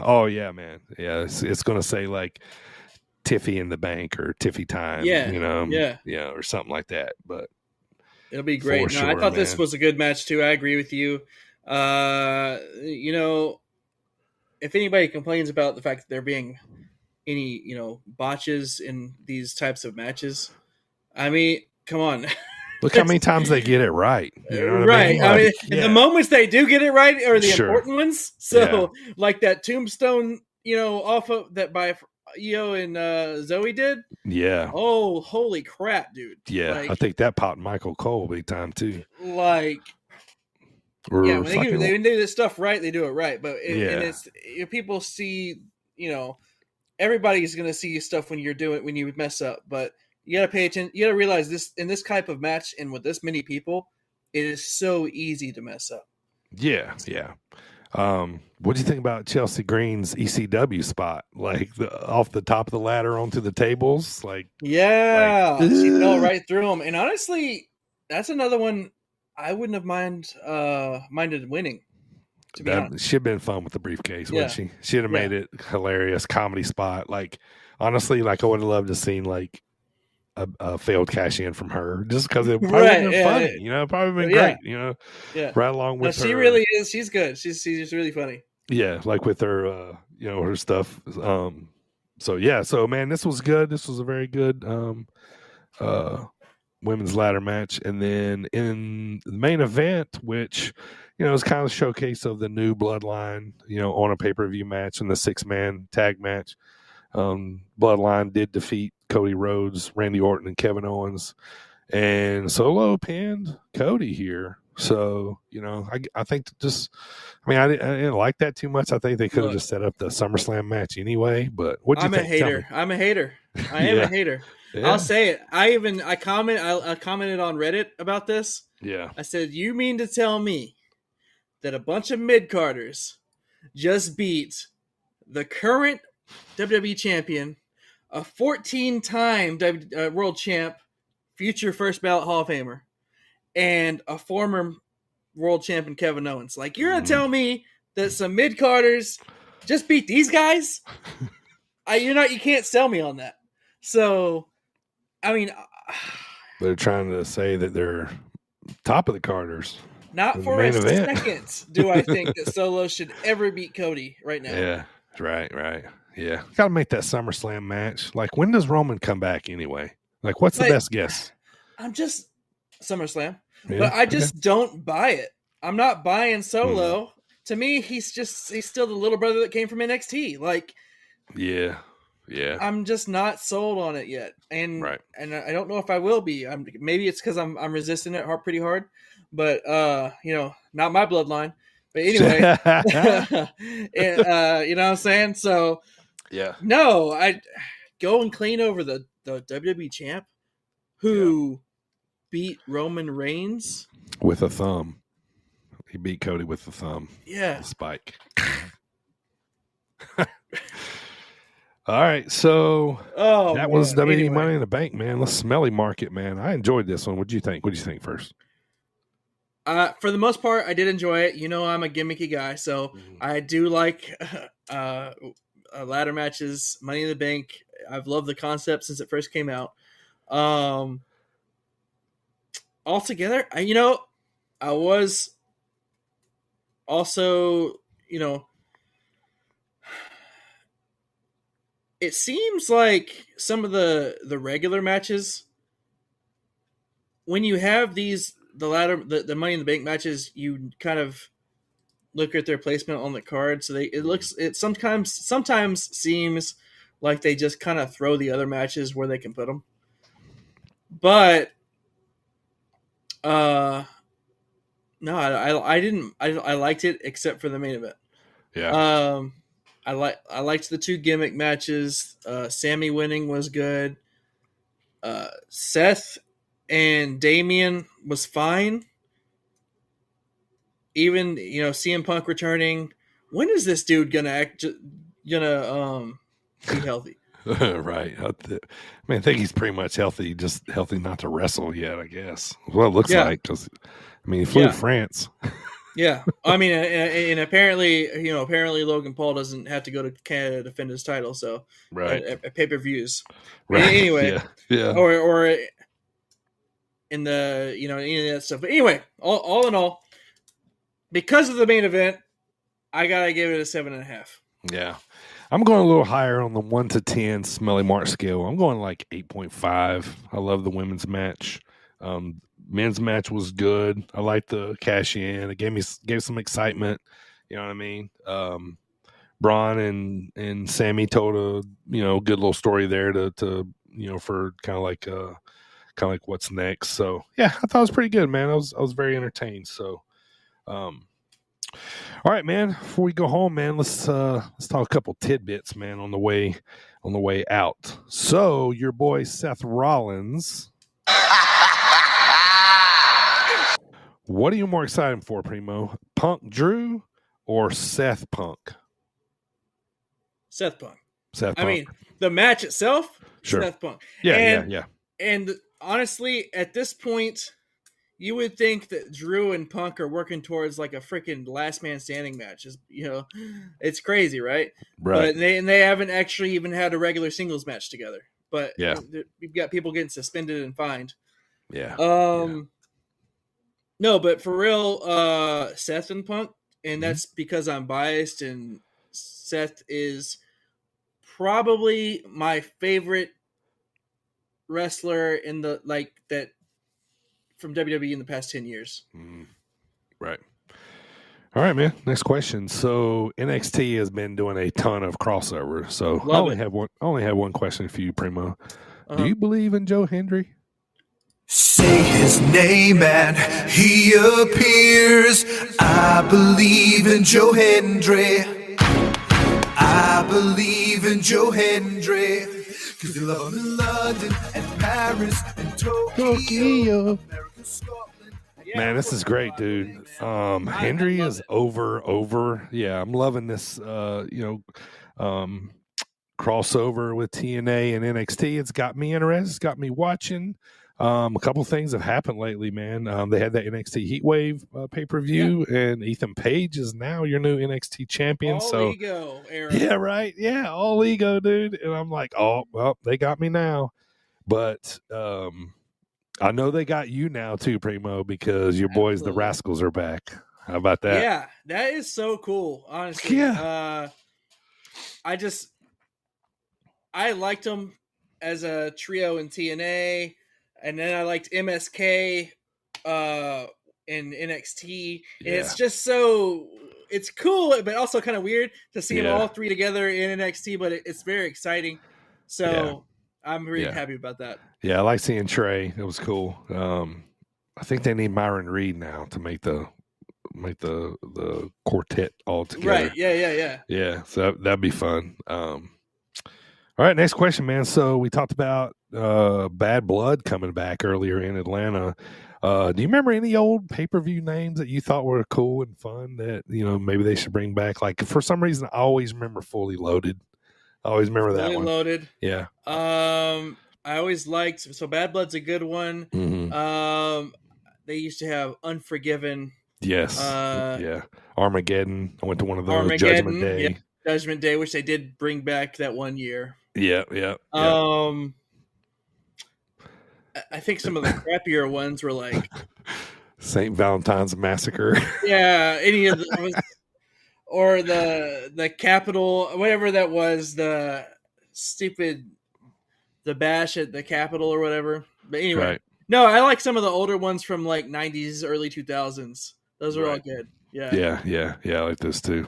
Oh yeah, man. Yeah, it's gonna say like Tiffy in the bank or Tiffy time. Yeah. Or something like that. But it'll be great. No, I thought this was a good match too. I agree with you. If anybody complains about the fact that there being any, botches in these types of matches, I mean, come on. Look how many times they get it right. You know what right. I mean? The moments they do get it right are the important ones. So like that tombstone, off of that by Io and Zoe did. Yeah. Oh, holy crap, dude. Yeah. I think that popped Michael Cole big time too. Like, when they do this stuff right, they do it right. But if people see, everybody's going to see stuff when you mess up, but you got to pay attention. You got to realize this in this type of match and with this many people, it is so easy to mess up. Yeah. Yeah. What do you think about Chelsea Green's ECW spot? Like off the top of the ladder onto the tables? Like, she fell right through them. And honestly, that's another one I wouldn't have minded winning. That should have been fun with the briefcase, wouldn't she? She'd have made it hilarious comedy spot. Like, honestly, like I would have loved to seen like a failed cash in from her, just because it probably would have been funny. You know, probably been great. You know, right along with her. She really is. She's good. She's just really funny. Yeah, like with her, you know, her stuff. So yeah, so man, this was good. This was a very good women's ladder match. And then in the main event, which, you know, is kind of a showcase of the new bloodline, you know, on a pay-per-view match and the 6-man tag match. Bloodline did defeat Cody Rhodes, Randy Orton, and Kevin Owens, and Solo pinned Cody here. So, you know, I think I didn't like that too much. I think they could have just set up the SummerSlam match anyway. But what do you think? I'm a hater. I am a hater. Yeah. I'll say it. I commented on Reddit about this. Yeah. I said, you mean to tell me that a bunch of mid-carders just beat the current WWE champion, a 14-time world champ, future first ballot Hall of Famer, and a former world champion Kevin Owens? Like, you're gonna tell me that some mid-carders just beat these guys? You can't sell me on that. So, I mean, they're trying to say that they're top of the carders. Not for a second do I think that Solo should ever beat Cody right now. Yeah, right. Yeah, got to make that SummerSlam match. Like, when does Roman come back anyway? Like, what's the best guess? I'm just SummerSlam, but I just don't buy it. I'm not buying Solo. To me, he's still the little brother that came from NXT. Like, yeah. I'm just not sold on it yet, and I don't know if I will be. Maybe it's because I'm resisting it pretty hard, but you know, not my bloodline. But anyway, you know what I'm saying? So yeah, no, I go and clean over the WWE champ who beat Roman Reigns with a thumb. He beat Cody with the thumb. Yeah, the spike. All right, so that was WWE Money in the Bank, man. Let's smelly market, man. I enjoyed this one. What do you think? What do you think first? For the most part, I did enjoy it. You know, I'm a gimmicky guy, so I do like ladder matches, Money in the Bank. I've loved the concept since it first came out. Altogether, I was also, you know, it seems like some of the regular matches, when you have the Money in the Bank matches, you kind of look at their placement on the card. So it sometimes seems like they just kind of throw the other matches where they can put them. But no, I didn't. I liked it except for the main event. Yeah. I liked the two gimmick matches. Sammy winning was good. Seth and Damian was fine. Even, you know, CM Punk returning. When is this dude gonna be healthy? Right. I think he's pretty much healthy. Just healthy not to wrestle yet, I guess. Well, it looks like, because he flew to France. Yeah, I mean, and apparently Logan Paul doesn't have to go to Canada to defend his title, so at pay-per-views. Right. Anyway, yeah. Or in the any of that stuff. But anyway, all in all, because of the main event, I gotta give it a 7.5. Yeah, I'm going a little higher on the 1 to 10 smelly mark scale. I'm going like 8.5. I love the women's match. Men's match was good. I liked the cash in. It gave some excitement. You know what I mean? Braun and Sammy told a good little story there to for kind of like what's next. So yeah, I thought it was pretty good, man. I was very entertained. So all right, man. Before we go home, man, let's talk a couple tidbits, man, on the way out. So your boy Seth Rollins. What are you more excited for, Primo? Punk Drew or Seth Punk? Seth Punk. Seth Punk. I mean, the match itself, sure. Seth Punk. Yeah. And honestly, at this point, you would think that Drew and Punk are working towards like a freaking last man standing match. It's crazy, right? Right. But they haven't actually even had a regular singles match together. but Yeah. we've got people getting suspended and fined. Yeah. No, but for real, Seth and Punk, and that's because I'm biased, and Seth is probably my favorite wrestler in the that from WWE in the past 10 years. Right. All right, man. Next question. So NXT has been doing a ton of crossover. So I only have one question for you, Primo. Do you believe in Joe Hendry? Say his name and he appears. I believe in Joe Hendry. I believe in Joe Hendry. Cause you love him in London and Paris and Tokyo. Man, this is great, dude. Hendry is over. Yeah, I'm loving this, crossover with TNA and NXT. It's got me interested. It's got me watching. A couple things have happened lately, man. They had that NXT Heatwave pay-per-view, and Ethan Page is now your new NXT champion. All ego era. Yeah, right. Yeah, all ego, dude. And I'm like, oh, well, they got me now. But I know they got you now too, Primo, because your boys, the Rascals, are back. How about that? Yeah, that is so cool, honestly. Yeah. I liked them as a trio in TNA, and then I liked MSK in NXT. And it's just it's cool, but also kind of weird to see them all three together in NXT, but it's very exciting. So I'm really happy about that. Yeah, I like seeing Trey. It was cool. I think they need Myron Reed now to make the quartet all together. Right. Yeah. Yeah. So that'd be fun. All right, next question, man. So we talked about Bad Blood coming back earlier in Atlanta. Do you remember any old pay-per-view names that you thought were cool and fun that, maybe they should bring back? Like, for some reason, I always remember Fully Loaded. I always remember that one. Fully Loaded. Yeah. I always liked, so Bad Blood's a good one. Mm-hmm. They used to have Unforgiven. Yes. Armageddon. I went to one of those. Judgment Day. Yeah. Judgment Day, which they did bring back that one year. Yeah. I think some of the crappier ones were like St. Valentine's Massacre. Yeah, any of those, or the Capitol, whatever that was, the bash at the Capitol or whatever. But anyway, no, I like some of the older ones from like 90s, early 2000s. Those are all good. Yeah. I like this too.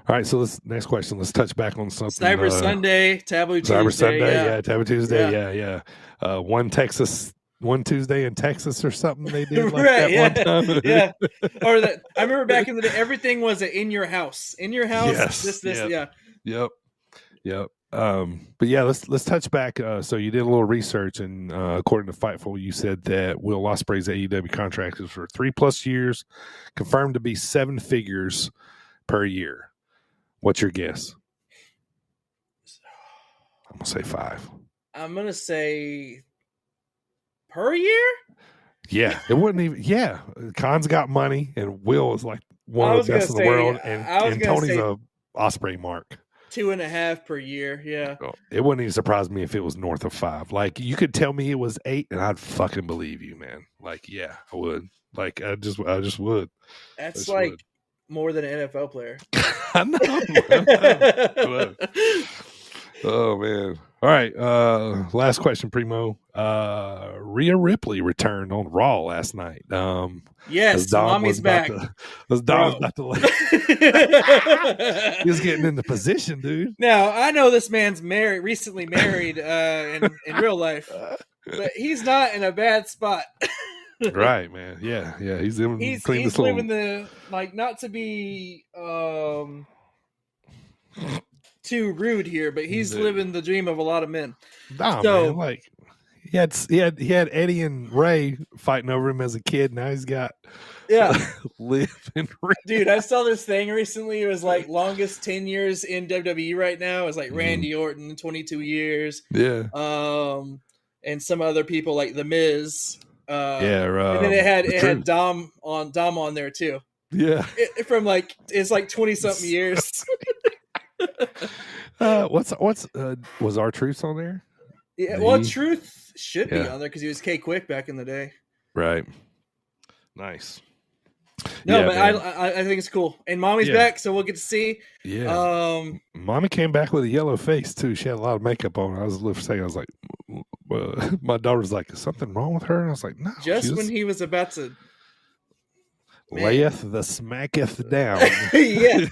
All right, so next question. Let's touch back on something. Cyber Sunday, Taboo Tuesday. Cyber Sunday, Taboo Tuesday, yeah. One Tuesday in Texas or something they did like that one time. Yeah. Or that I remember back in the day, everything was in your house. In your house. Yes. Yep. But yeah, let's touch back. So you did a little research, and according to Fightful, you said that Will Ospreay's AEW contract is for 3+ years, confirmed to be 7 figures per year. What's your guess? I'm gonna say 5. I'm gonna say per year. Yeah, it wouldn't even. Yeah, Khan's got money, and Will is like one of the best in the world, and Tony's a Ospreay mark. 2.5 per year. Yeah, it wouldn't even surprise me if it was north of 5. Like, you could tell me it was 8, and I'd fucking believe you, man. Like, yeah, I would. Like, I just would. That's like more than an NFL player. I know. Oh man. All right. Last question, Primo. Rhea Ripley returned on Raw last night. Yes, Mommy's back. As Dom was about to leave. He was getting into position, dude. Now, I know this man's recently married in real life, but he's not in a bad spot. Right, man. Yeah. He's living the, like, not to be too rude here, but he's living the dream of a lot of men. Nah, man, like he had Eddie and Ray fighting over him as a kid. Now he's got Liv and Ray. Dude, I saw this thing recently. It was like longest 10 years in WWE right now. It was like Randy Orton, 22 years. Yeah. And some other people like The Miz. And then it had Dom on there too. Yeah. From like, it's like 20 something years. Was R-Truth on there? Yeah, well, Truth should be on there because he was K Quick back in the day. Right. Nice. No, but I think it's cool. And Mommy's back, so we'll get to see. Yeah. Mommy came back with a yellow face too. She had a lot of makeup on. I was a little for a second. I was like, my daughter's like, "Is something wrong with her?" And I was like, "No." Just when he was about to layeth the smacketh down. Yeah.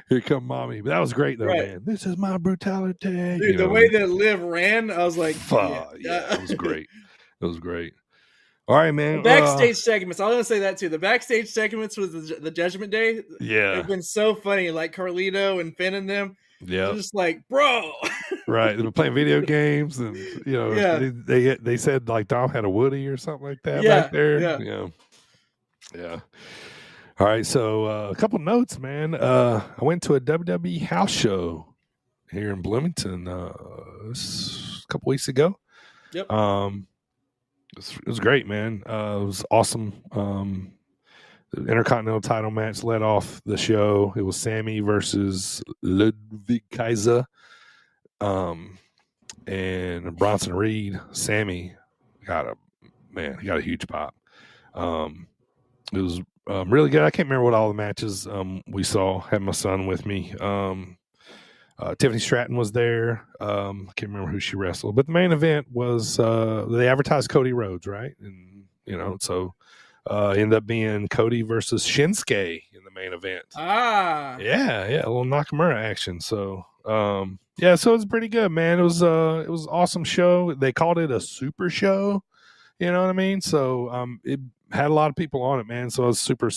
Here come Mommy. But that was great though, man. This is my brutality. Dude, the way that Liv ran, I was like, yeah, it was great. It was great. All right, man. The backstage segments. I was gonna say that too. The backstage segments was the Judgment Day. Yeah, they've been so funny. Like Carlito and Finn and them. Yeah, just like, bro. Right, they were playing video games, and they said like Dom had a Woody or something like that back there. Yeah. All right, so a couple notes, man. I went to a WWE house show here in Bloomington a couple weeks ago. Yep. It was great, man. It was awesome. The Intercontinental title match led off the show. It was Sammy versus Ludwig Kaiser, and Bronson Reed. Sammy got a huge pop. It was really good. I can't remember what all the matches we saw. Had my son with me. Tiffany Stratton was there. I can't remember who she wrestled, but the main event was they advertised Cody Rhodes, right? And so ended up being Cody versus Shinsuke in the main event. Yeah, a little Nakamura action. So so it was pretty good, man. It was an awesome show. They called it a super show. You know what I mean? So it had a lot of people on it, man. So it was super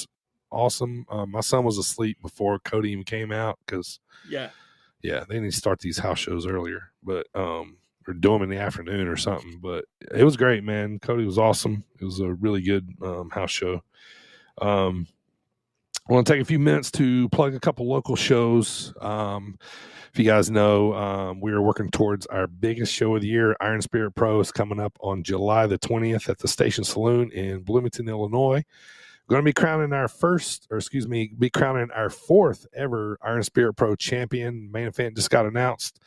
awesome. My son was asleep before Cody even came out because they need to start these house shows earlier, but or do them in the afternoon or something. But it was great, man. Cody was awesome. It was a really good house show. I want to take a few minutes to plug a couple local shows. If you guys know, we are working towards our biggest show of the year. Iron Spirit Pro is coming up on July the 20th at the Station Saloon in Bloomington, Illinois. We're going to be crowning our fourth ever Iron Spirit Pro champion. Main event just got announced.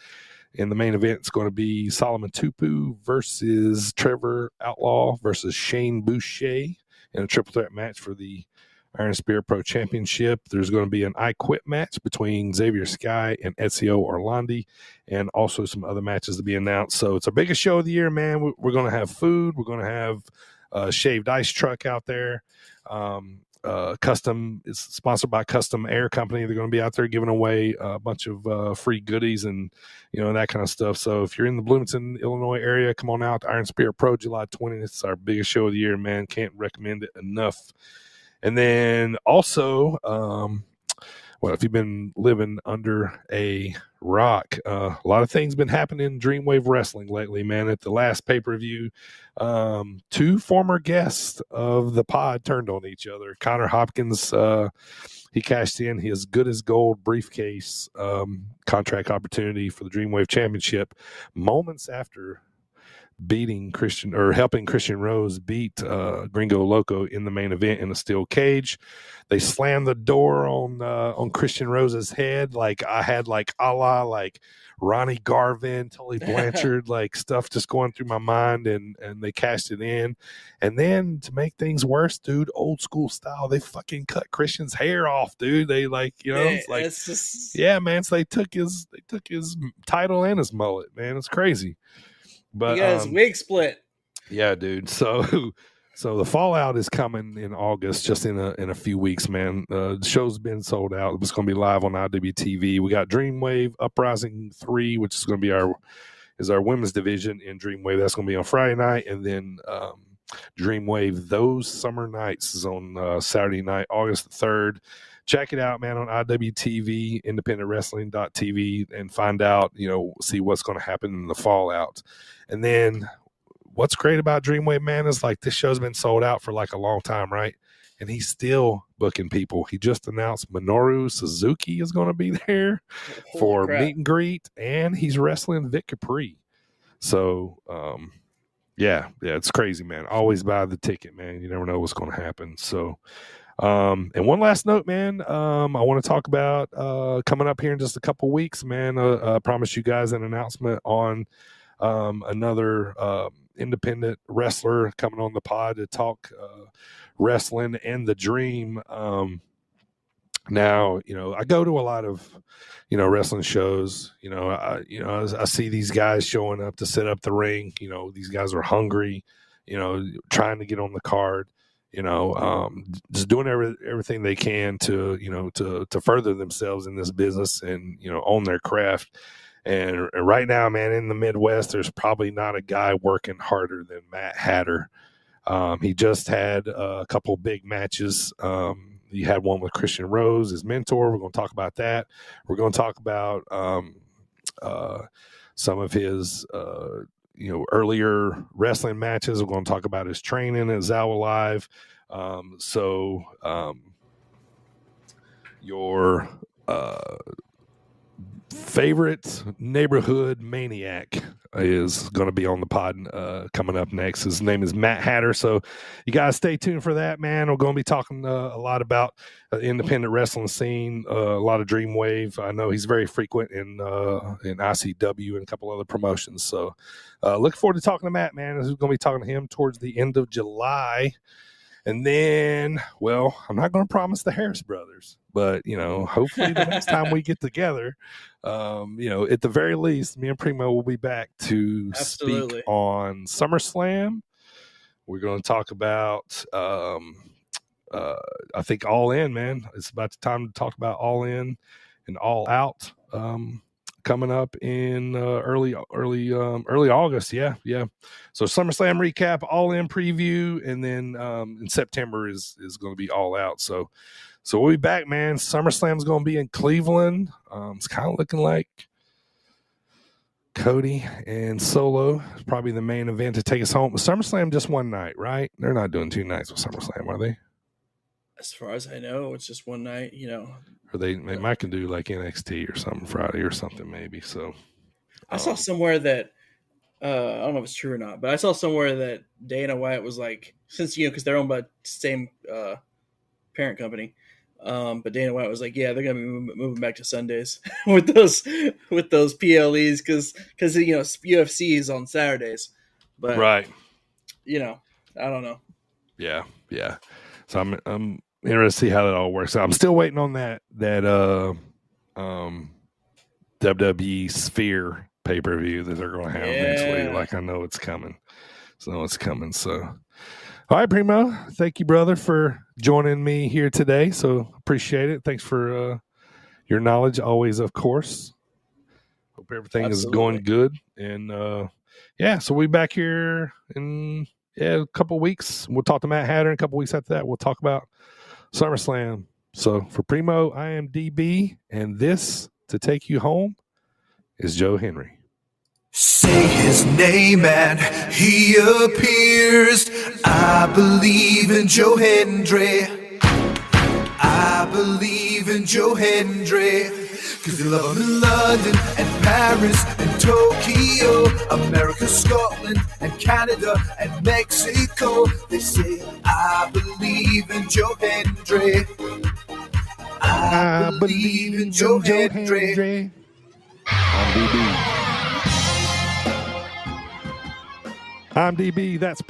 And the main event is going to be Solomon Tupu versus Trevor Outlaw versus Shane Boucher in a triple threat match for the Iron Spirit Pro Championship. There's going to be an I Quit match between Xavier Sky and Ezio Orlandi, and also some other matches to be announced. So it's our biggest show of the year, man. We're going to have food. We're going to have a shaved ice truck out there. Custom is sponsored by Custom Air Company. They're going to be out there giving away a bunch of free goodies and that kind of stuff. So if you're in the Bloomington, Illinois area, come on out to Iron Spirit Pro July 20th. It's our biggest show of the year, man. Can't recommend it enough. And then also, if you've been living under a rock, a lot of things been happening in Dreamwave Wrestling lately, man. At the last pay-per-view, two former guests of the pod turned on each other. Connor Hopkins, he cashed in his Good as Gold briefcase contract opportunity for the Dreamwave Championship moments after helping Christian Rose beat Gringo Loco in the main event in a steel cage. They slammed the door on Christian Rose's head like I had like a la like Ronnie Garvin, Tully Blanchard, like stuff just going through my mind, and they cashed it in. And then to make things worse, dude, old school style, they fucking cut Christian's hair off, dude. They it's like yeah, man. So they took his title and his mullet, man. It's crazy. But he got his wig split. Yeah, dude. So the Fallout is coming in August, just in a few weeks, man. The show's been sold out. It's going to be live on IWTV. We got Dreamwave Uprising 3, which is going to be our women's division in Dreamwave. That's going to be on Friday night, and then Dreamwave Those Summer Nights is on Saturday night, August the 3rd. Check it out, man, on IWTV, independentwrestling.tv, and find out, see what's going to happen in the Fallout. And then what's great about Dreamwave, man, is like this show's been sold out for like a long time, right? And he's still booking people. He just announced Minoru Suzuki is going to be there for meet and greet, and he's wrestling Vic Capri. So, yeah, it's crazy, man. Always buy the ticket, man. You never know what's going to happen. So, And one last note, man, I want to talk about coming up here in just a couple weeks, man. I promise you guys an announcement on another independent wrestler coming on the pod to talk wrestling and the dream. Now, I go to a lot of, wrestling shows. I see these guys showing up to set up the ring. These guys are hungry, trying to get on the card. Just doing everything they can to further themselves in this business and own their craft. And right now, man, in the Midwest, there's probably not a guy working harder than Matt Hatter. He just had a couple big matches. He had one with Christian Rose, his mentor. We're going to talk about that. We're going to talk about some of his earlier wrestling matches. We're going to talk about his training at Zawa Live. Your favorite neighborhood maniac is going to be on the pod coming up next. His name is Matt Hatter. So you guys stay tuned for that, man. We're going to be talking a lot about the independent wrestling scene, a lot of Dreamwave. I know he's very frequent in ICW and a couple other promotions. So looking forward to talking to Matt, man. We're going to be talking to him towards the end of July. And then, well, I'm not going to promise the Harris brothers, but, hopefully the next time we get together, at the very least, me and Primo will be back to speak on SummerSlam. We're going to talk about, I think, All In, man. It's about the time to talk about All In and All Out coming up in early August. Yeah. So SummerSlam recap, All In preview, and then in September is going to be All Out. So we'll be back, man. SummerSlam's going to be in Cleveland. It's kind of looking like Cody and Solo is probably the main event to take us home. SummerSlam just one night, right? They're not doing 2 nights with SummerSlam, are they? As far as I know, it's just one night, Or they might can do like NXT or something Friday or something maybe. So I saw somewhere that I don't know if it's true or not, but I saw somewhere that Dana White was like, since because they're owned by the same parent company, but Dana White was like, yeah, they're gonna be moving back to Sundays with those PLEs because UFC is on Saturdays, but right, I don't know. Yeah. So I'm interested to see how that all works out. I'm still waiting on that WWE Sphere pay-per-view that they're going to have eventually. Like, I know it's coming. So all right, Primo, thank you, brother, for joining me here today. So appreciate it. Thanks for your knowledge always, of course. Hope everything is going good. And so we'll be back here in a couple of weeks. We'll talk to Matt Hatter. In a couple of weeks after that, we'll talk about SummerSlam. So for Primo, I am DB, and this to take you home is Joe Henry. Say his name and he appears. I believe in Joe Hendry. I believe in Joe Hendry. Cause they love him in London and Paris and Tokyo, America, Scotland and Canada and Mexico. They say, I believe in Joe Hendry. I believe in Joe Hendry. I'm DB. That's